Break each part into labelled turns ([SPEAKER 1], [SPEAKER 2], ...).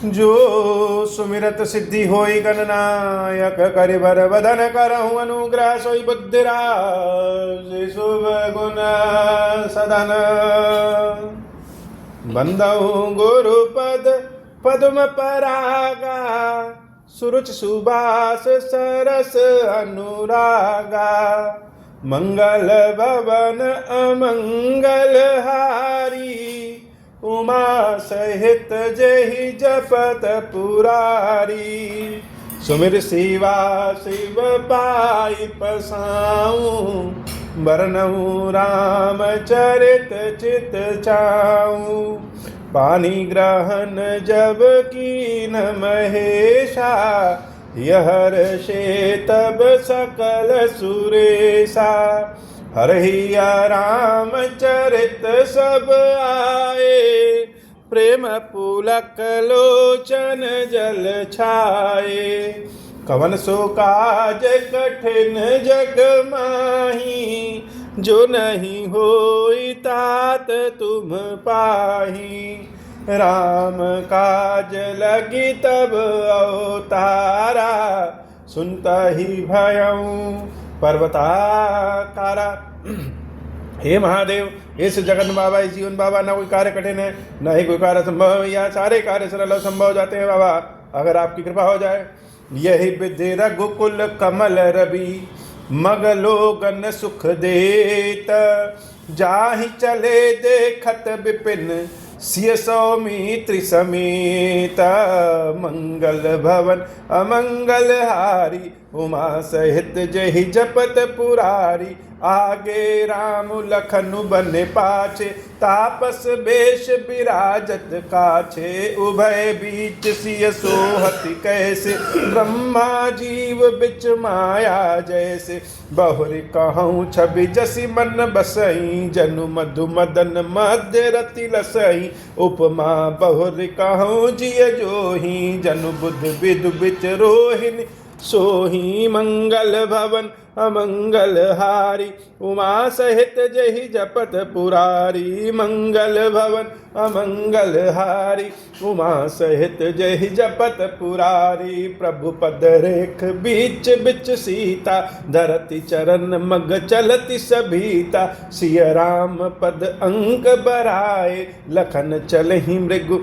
[SPEAKER 1] जो सुमिरत सिद्धि होई गणनायक करि बर बदन करहु अनुग्रह सोई बुद्धिराज शुभ गुण सदन बंदहु गुरु पद पद्म परागा सुरुचि सुबास सरस अनुरागा मंगल भवन अमंगल हारी उमा सहित जेहि जपत पुरारी सुमिर शिवा शिव पाई पसाऊं बरनऊं राम चरित चित चाऊं पानी ग्रहण जब कीन महेशा यहर से तब सकल सुरेशा हरहिया राम चरित सब आए प्रेम पुलक लोचन जल छाए कवन सो काज कठिन जग माही जो नहीं होई तात तुम पाही राम काज लगी तब अवतारा सुनता ही भयऊं पर्वताकारा। हे महादेव, इस जगन बाबा, इस जीवन बाबा, ना कोई कार्य कठिन है, न ही कोई कार्य संभव है, या सारे कार्य सरल संभव हो जाते हैं बाबा, अगर आपकी कृपा हो जाए। यही विधि रघुकुल कमल रवि मग लोगन सुख देत जाहि चले देखत विपिन सिय सौमित्र समेत मंगल भवन अमंगल हारी उमा सहित जहि जपत पुरारी आगे राम लखनु बने पाछे तापस बेश विराजत काछे उभय बीच सिय सोहति कैसे ब्रह्मा जीव बिच माया जैसे बहुरी कहूँ छवि जसी मन बसई जनु मधु मदन मध्य रति लसई उपमा बहुरी कहूँ जिय जोही जनु बुध विदु बिच रोहिणी सोही मंगल भवन अमंगल हारी उमा सहित जहि जपत पुरारी मंगल भवन अमंगल हारी उमा सहित जहि जपत पुरारी प्रभु पद रेख बीच बिच सीता धरती चरण मग चलति सभीता सिय राम पद अंक बराए लखन चलहि मृगु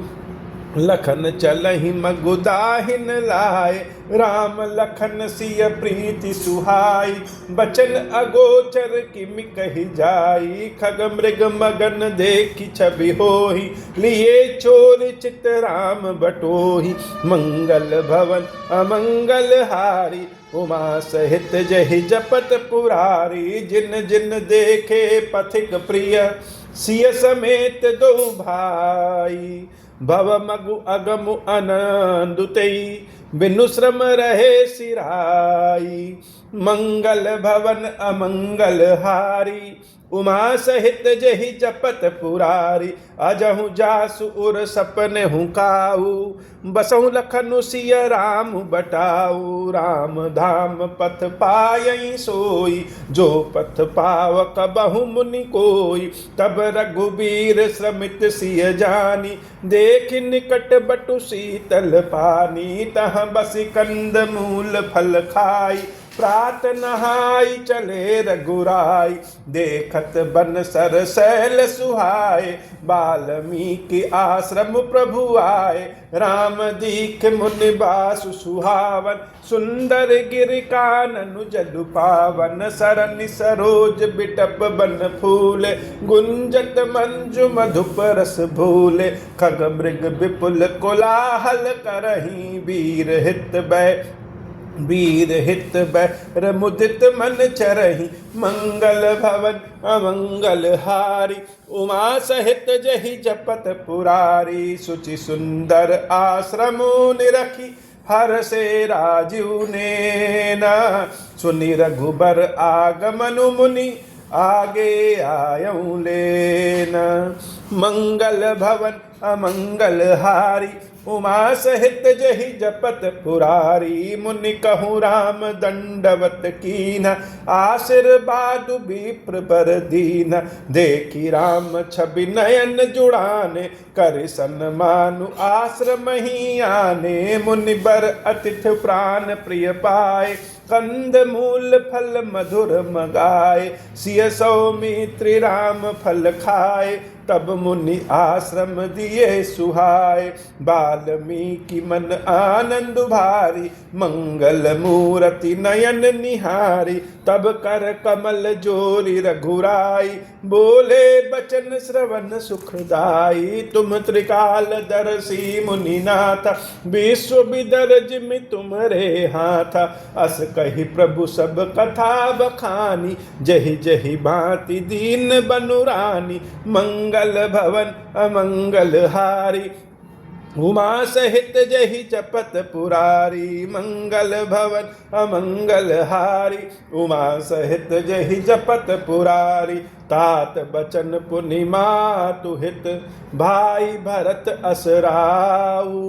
[SPEAKER 1] लखन चलहि मगुदाहिन लाए राम लखन सिय प्रीति सुहाई बचन अगोचर किमि कहि जाई खग मृग मगन देखि छवि होहि लिए चोर चित राम बटोहि मंगल भवन अमंगल हारी उमा सहित जहि जपत पुरारी जिन जिन देखे पथिक प्रिय सिय समेत दो भाई भव मगु अगमु अनंदुतई बिनु श्रम रहे सिराई मंगल भवन अमंगल हारी उमा सहित जहि जपत पुरारी अजहु जासु उर सपन हूँ काऊ बसहु लखनु सिय राम बटाऊ राम धाम पथ पायई सोई जो पथ पावक बहु मुनि कोई तब रघुबीर श्रमित सिय जानी देख निकट बटु शीतल पानी तह बसी कंद मूल फल खाई प्रात नहाई चले रघुराई देखत बन सर सैल सुहाए बाल्मीकि आश्रम प्रभु आए राम दीख मुनि बासु सुहावन सुंदर गिर काननु जदु पावन सरनि सरोज बिटप बन फूले गुंजत मंजु मधुप रस भूले खग मृग विपुल कोलाहल करही वीर हित बैर मुदित मन चरहि मंगल भवन अमंगल हारी उमा सहित जहि जपत पुरारी सुचि सुंदर आश्रमो निरखी हर से राजीव ने न सुनि रघुबर आगमनु मुनि आगे आयऊं लेन मंगल भवन अमंगल हारी उमा सहित जहि जपत पुरारी। मुनि कहूँ राम दंडवत कीन, आशीर्वाद विप्र बर दीन। देखी राम छवि नयन जुड़ाने, कर सन्मानु आश्रम ही आने। मुनि बर अतिथि प्राण प्रिय पाए, कंद मूल फल मधुर मगाए। सिय सौमित्र राम फल खाए, तब मुनि आश्रम दिए सुहाए। वाल्मीकि मन आनंद भारी, मंगल मूर्ति नयन निहारी। तब कर कमल जोरी रघुराई, बोले बचन श्रवण सुखदाई। तुम त्रिकाल दर्शी मुनिनाथ, विश्व विदर जिमि तुम्हारे हाथ। अस कही प्रभु सब कथा बखानी, जहि जहि भांति दीन बनुरानी। मंगल भवन अमंगल हारी, उमा सहित जहि जपत पुरारी। मंगल भवन अमंगल हारी, उमा सहित जहि जपत पुरारी। तात बचन पुनि मातु हित, भाई भरत असराऊ।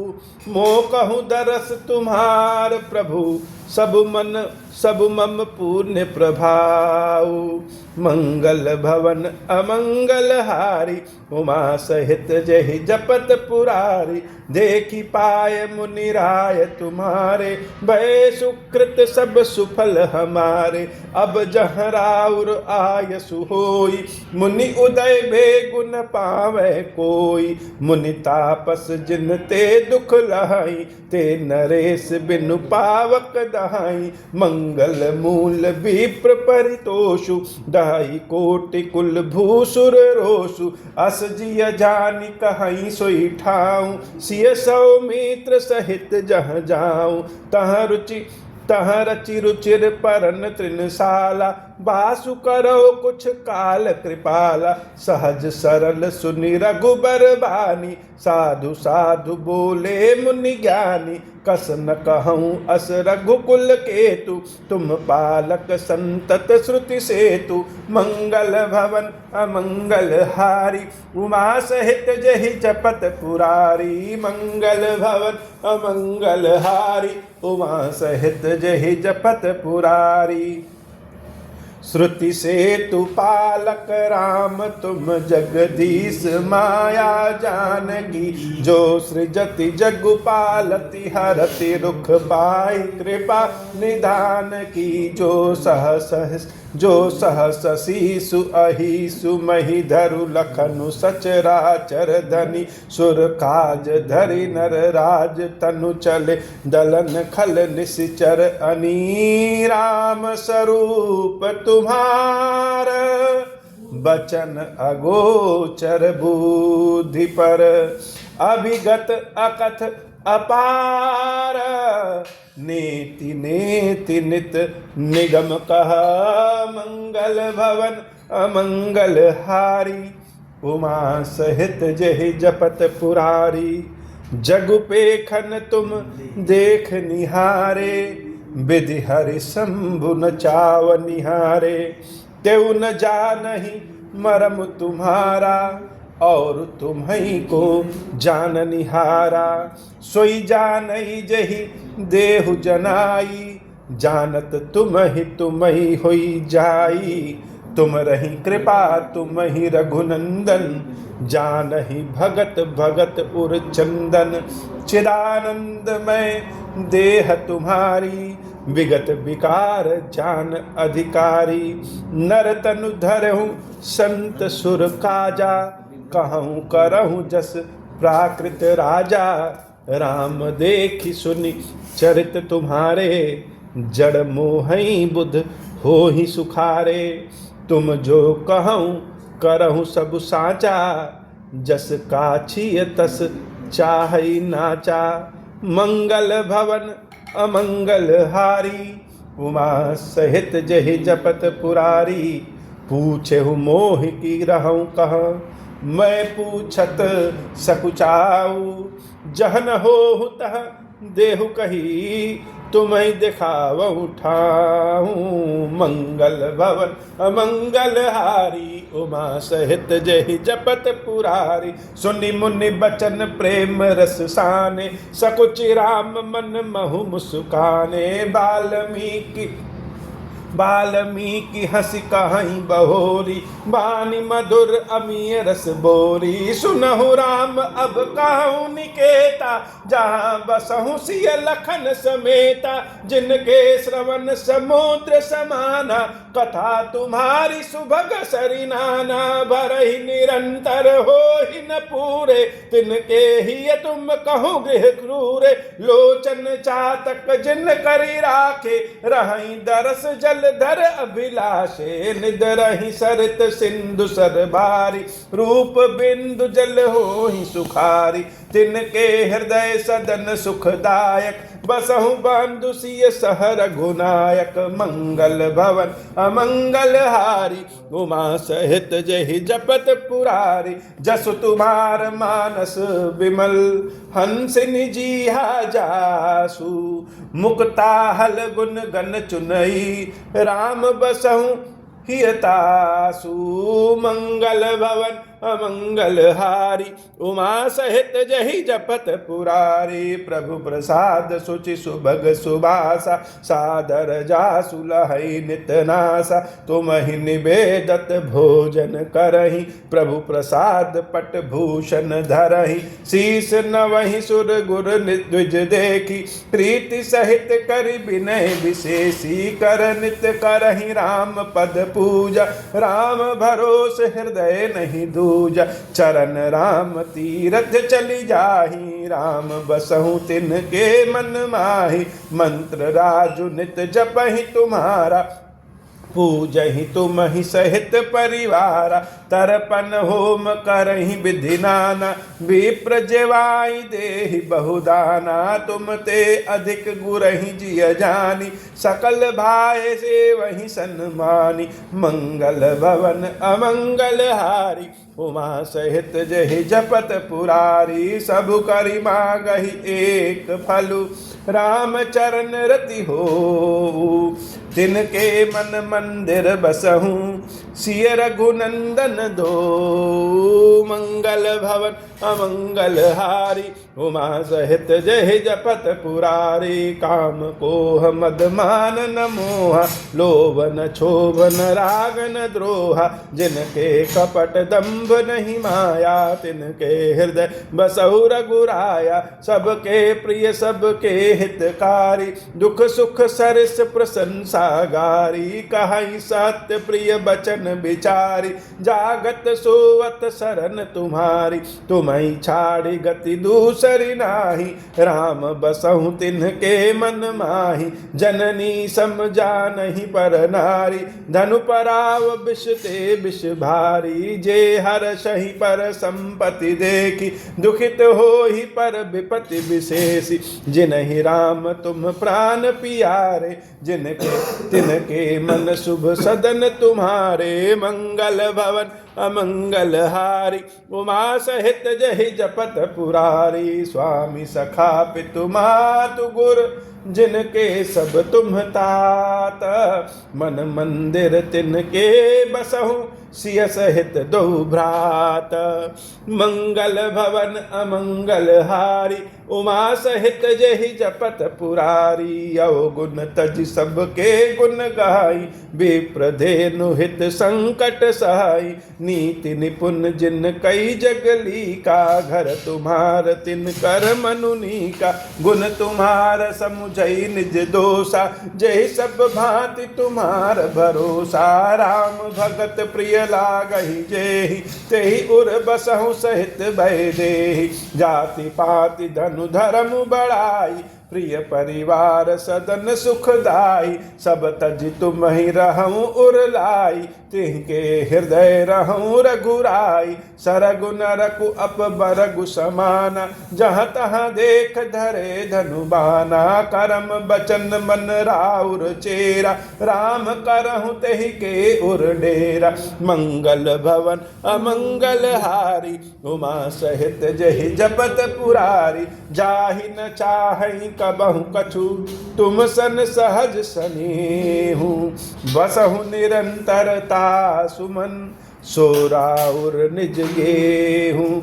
[SPEAKER 1] मोह कहूँ दरस तुम्हार प्रभु, सब मम पुण्य प्रभाऊ। मंगल भवन अमंगल हारी, उमा सहित जहि जपत पुरारी। देखी पाए मुनि राय तुम्हारे, भय सुकृत सब सुफल हमारे। अब जहाँ राउर आयसु होई, मुनि उदय बेगुन पावे कोई। मुनि तापस जिन ते दुख लहाई, ते नरेश बिनु पावक दहाई। मंगल मूल विप्र परितोषु, दहाई कोटि कुल भूसुर रोषु। अस जिय जानि कहीं सोई ठाऊं, सिय सौमित्र सहित जहाँ जाऊं। तहाँ रचि रुचिर परन तृणशाला, बासु करो कुछ काल कृपाला। सहज सरल सुनि रघुबर बानी, साधु साधु बोले मुनि ज्ञानी। कस न कहूँ अस रघुकुल केतु, तुम पालक संतत श्रुति सेतु। मंगल भवन अमंगल हारी, उमा सहित जहि जपत पुरारी। मंगल भवन अमंगल हारी, उमा सहित जहि जपत पुरारी। श्रुति सेतु पालक राम तुम जगदीश माया जानकी। जो सृजति जगु पालति हरति रुख पाई कृपा निधान की। जो सहस शीसु अहिसु मही धरु लखनु सचराचर धनी। सुर काज धरि नर राज तनु चले, दलन खल निश्चर अनी। राम स्वरूप तुम्हार, बचन अगोचर बुद्धि पर। अभिगत अकथ अपार, नेति नेति नित निगम कहा। मंगल भवन अमंगल हारी, उमा सहित जहि जपत पुरारी। जगु पेखन तुम देख निहारे, विधि हरि शंभु न चाव निहारे। तेउ न जानहि मरम तुम्हारा, और तुम्हीं को जान निहारा। सोई जानई जहि देहु जनाई, जानत तुम ही होई जाई। तुम रही कृपा तुम ही रघुनंदन, जानहि भगत भगत उर चंदन। चिदानंद में देह तुम्हारी, विगत विकार जान अधिकारी। नर तनु धरहूँ संत सुर काजा, कहूँ करहूँ जस प्राकृत राजा। राम देखि सुनि चरित तुम्हारे, जड़ मोहि बुध हो ही सुखारे। तुम जो कहूँ करहूँ सब साचा, जस काछिय तस चाहि नाचा। मंगल भवन अमंगल हारी, उमा सहित जहि जपत पुरारी। पूछेहु मोहि की रहूं कहाँ, मैं पूछत सकुचाऊ। जहन होहु तह देहु कही, तुम ही दिखावहु ठाऊं। मंगल भवन अमंगल हारी, उमा सहित जहि जपत पुरारी। सुनि मुनि बचन प्रेम रस साने, सकुचि राम मन महु मुस्काने। बाल्मीकि हंसी कहीं बहोरी, बानी मधुर अमीय रस बोरी। सुनहु राम अब कहूँ निकेता, जहाँ बसहु सिय लखन समेता। जिनके श्रवण समुद्र समाना, कथा तुम्हारी सुभग सरिनाना। भरहि निरंतर हो ही न पूरे, तिनके ही तुम कहो गृह क्रूरे। लोचन चातक जिन करी राखे, रहि दरस जल धर अभिलाषे। निद रहि सरित सिंधु सरबारी, रूप बिंदु जल हो ही सुखारी। तिनके हृदय सदन सुखदायक, बसहु बंधु सिय सह रघुनायक। मंगल भवन अमंगल हारी, उमा सहित जहि जपत पुरारी। जसु तुम्हार मानस विमल, हंस निजीहा जासु। मुक्ता हल गुन गन चुनई, राम बसहु हियतासु। मंगल भवन अमंगल हारी, उमा सहित जहि जपत पुरारी। प्रभु प्रसाद सुचि सुभग सुबासा, सादर जासु लहै नित नासा। तुम ही निवेदत भोजन करहि, प्रभु प्रसाद पट भूषण धरहि। शीस नवहि सुर गुर द्विज देखी, प्रीति सहित करि विनय विशेषी। कर नित करहि राम पद पूजा, राम भरोस हृदय नहीं दूजा। चरण राम तीरथ चली जाहि, राम बसहु तिनके मन माहि। मंत्र राजु नित जपहि तुम्हारा, पूजहि तुम ही सहित परिवारा। तर्पण होम करहि विधि नाना, विप्र जेवाई देहि बहुदाना। तुम ते अधिक गुरहि जिय जानी, सकल भाय से वही सन्मानी। मंगल भवन अमंगल हारी, उमा सहित जहि जपत पुरारी। सब करि मागहि एक फलु, राम चरण रति हो। तिनके मन मंदिर बसहु, सिय रघुनंदन दो। मंगल भवन अमंगल हारी, उमा सहित जहि जपत पुरारी। काम कोह मद मान न मोहा, लोभ न क्षोभ न राग न द्रोहा। जिनके कपट दंभ नहीं माया, तिनके हृदय बसहु रघुराया। सबके प्रिय सबके हितकारी, दुख सुख सरस प्रशंसा गारी। कहि सत्य प्रिय बचन विचारी, जागत सोवत शरण तुम्हारी। तुम्हि छाड़ि गति दूसरी नाही, राम बसहु तिनके मन माही। जननी समझानहि पर नारी, धनु पराव विष ते विष भारी। जे हर्षहि पर संपत्ति देखी, दुखित होहि पर विपत्ति विशेषी। जिनहि राम तुम प्राण पियारे, जिनके तिनके मन शुभ सदन तुम्हारे। मंगल भवन अमंगल हारी, उमा सहित जहि जपत पुरारी। स्वामी सखा पितु मातु गुर, जिनके सब तुम तात। मन मंदिर तिनके बसहु, सिय सहित दो भ्रात। मंगल भवन अमंगल हारी, उमा सहित जहि जपत पुरारी। अवगुण तज सबके गुण गाई, विप्रधेनु हित संकट सहाई। नीति निपुण जिन कई जगली का, घर तुम्हार तिन कर मनुनी का। गुण तुम्हार समुझई निज दोषा, जय सब भांति तुम्हार भरोसा। राम भगत प्रिय लागहि जेहि, तेहि उर बसहु सहित भय देहि। जाति पाति धनु धर्म बढ़ाई, प्रिय परिवार सदन सुखदाई। सब तज तुम ही रहूं उरलाई, तिनके हृदय रहूं रघुराई। सरगु नरकु अप बरगु समाना, जहाँ तहाँ देख धरे धनुबाना। करम बचन मन राउर चेरा, राम करहु तेहि के उर डेरा। मंगल भवन अमंगल हारी, उमा सहित जहि जपत पुरारी। जाहि न चाहि कबहु कछु तुम सन सहज स्नेहु। बसहु निरंतरता सुमन सोराउर निज गेहूँ।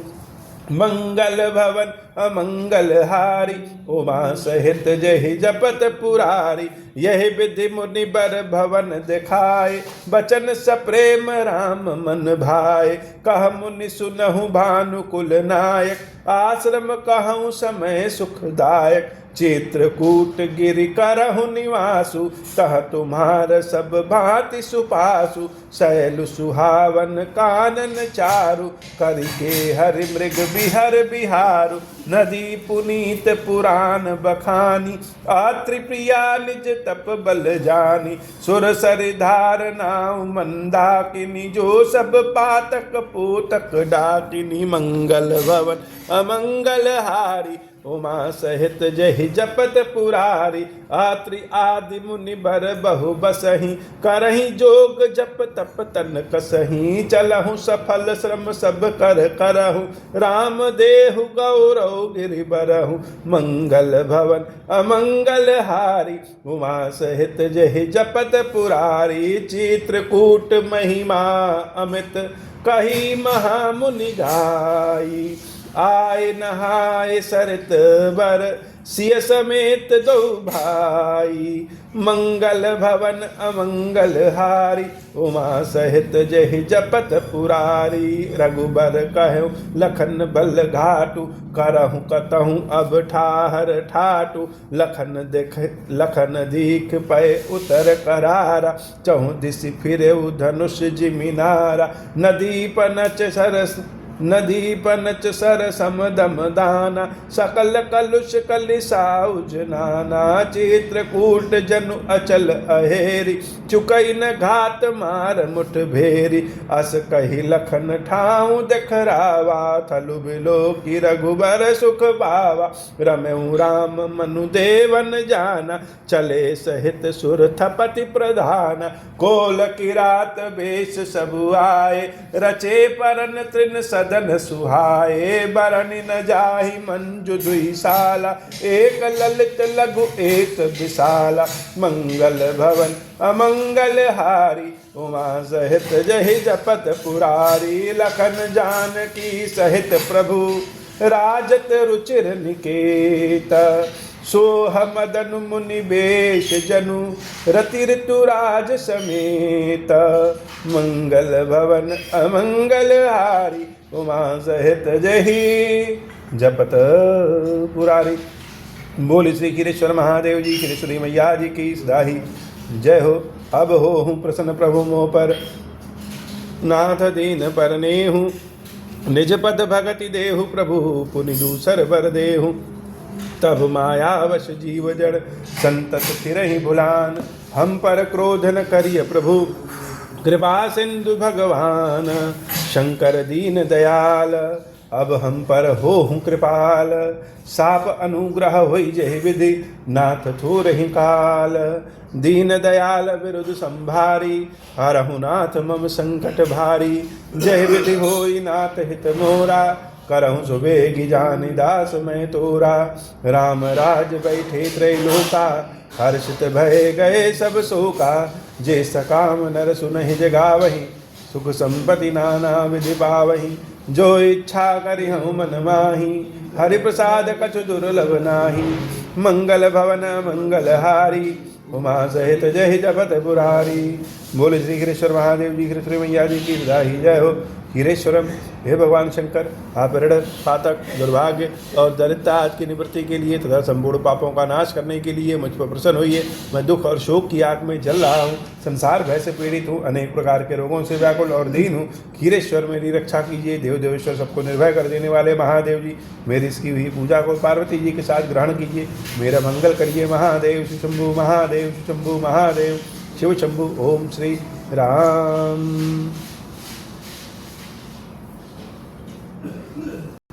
[SPEAKER 1] मंगल भवन अमंगल हारी उमा सहित जहि जपत पुरारी। यही विधि मुनि बर भवन दिखाए बचन सप्रेम राम मन भाए। कह मुनि सुनहु भानुकुल नायक आश्रम कहूँ समय सुखदायक। चित्रकूट गिरि करहु निवासु तह तुम्हार सब भांति सुपासु। शैल सुहावन कानन चारु करिके हरि मृग बिहर बिहारु। नदी पुनीत पुराण बखानी अत्रि प्रिया निज तप बल जानी। सुर सरिधार नाव मंदाकिनी जो सब पातक पोतक डाकिनी। मंगल भवन अमंगल हारी उमा सहित जहि जपत पुरारी। आत्रि आदि मुनि बर बहु बसहि करहि जोग जप तप तन कसहि। चलहु सफल श्रम सब कर करहु राम देहु गौरव गिरि बरहु। मंगल भवन अमंगल हारी उमा सहित जहि जपत पुरारी। चित्रकूट महिमा अमित कही महामुनि गाई। आय नहाय सरित बर सिय समेत दो भाई। मंगल भवन अमंगल हारी उमा सहित जहि जपत पुरारी। रघुबर कहु लखन बल घाटू करहु कतहु अब ठाहर ठाटू। लखन दीख पै उतर करारा चहु दिस फिरे धनुष जिमिनारा। नदी पनच सर समदम दाना सकल कलुष कलिसाउज नाना। चित्रकूट जनु अचल अहेरी चुकई न घात मार मुठ भेरी। अस कही लखन ठाऊ देखरावा थलु बिलो की रघुबर सुख पावा। रमेऊ राम मनु देवन जाना चले सहित सुर थपति प्रधान। कोल किरात बेश सबु आए रचे परन तृण सदन सुहाए। बरनि न जाहि मंजु दुई साला एक ललित लघु एक विशाला। मंगल भवन अमंगल हारी उमा सहित जहि जपत पुरारी। लखन जानकी सहित प्रभु राजत रुचिर निकेत। सोह मदन मुनि बेश जनु रति ऋतुराज समेत। मंगल भवन अमंगल हारी उमा सहित जहि जपत पुरारी। बोल श्री खीरेश्वर महादेव जी खीरेश्वरी मैया जी की सदाही जय हो। अब हो हूँ प्रसन्न प्रभु मोह पर नाथ दीन पर नेहु। निज पद भगति देहु प्रभु पुनि दूसर बर देहु। तब मायावश जीव जड़ संतत फिरहि भुलान। हम पर क्रोध न करिय प्रभु कृपा सिंधु भगवान। शंकर दीन दयाल अब हम पर हो हूँ कृपाल। साप अनुग्रह होई जहि विधि नाथ थोरहि काल। दीन दयाल विरुद्ध संभारी हरहु नाथ मम संकट भारी। जय विधि होई नाथ हित मोरा करहु सुबेगी जानि दास मैं तोरा। राम राज बैठे त्रैलोका हर्षित भय गए सब शोका। जे सकाम नर सुनहि जगावहि सुख संपत्ति नाना विधि पावहि। जो इच्छा करिहु मन माहि हरि प्रसाद कछु दुर्लभ नाही। मंगल भवन मंगल हारी उमा सहित जय जपत पुरारी। बोले श्री खीरेश्वर महादेव जी खीरेश्वरी मैया जी की बधाई जय हो। खीरेश्वरम हे भगवान शंकर आप ऋण पातक दुर्भाग्य और दरिद्रता आज की निवृत्ति के लिए तथा संपूर्ण पापों का नाश करने के लिए मुझ पर प्रसन्न होइए। मैं दुख और शोक की आग में जल रहा हूँ। संसार भय से पीड़ित हूँ। अनेक प्रकार के रोगों से व्याकुल और दीन हूँ। खीरेश्वर मेरी रक्षा कीजिए। देव देवेश्वर सबको निर्भय कर देने वाले महादेव जी मेरी इसकी हुई पूजा को पार्वती जी के साथ ग्रहण कीजिए। मेरा मंगल करिए महादेव शिव शंभु महादेव शिव शंभु महादेव शिव शंभु। ओम श्री राम।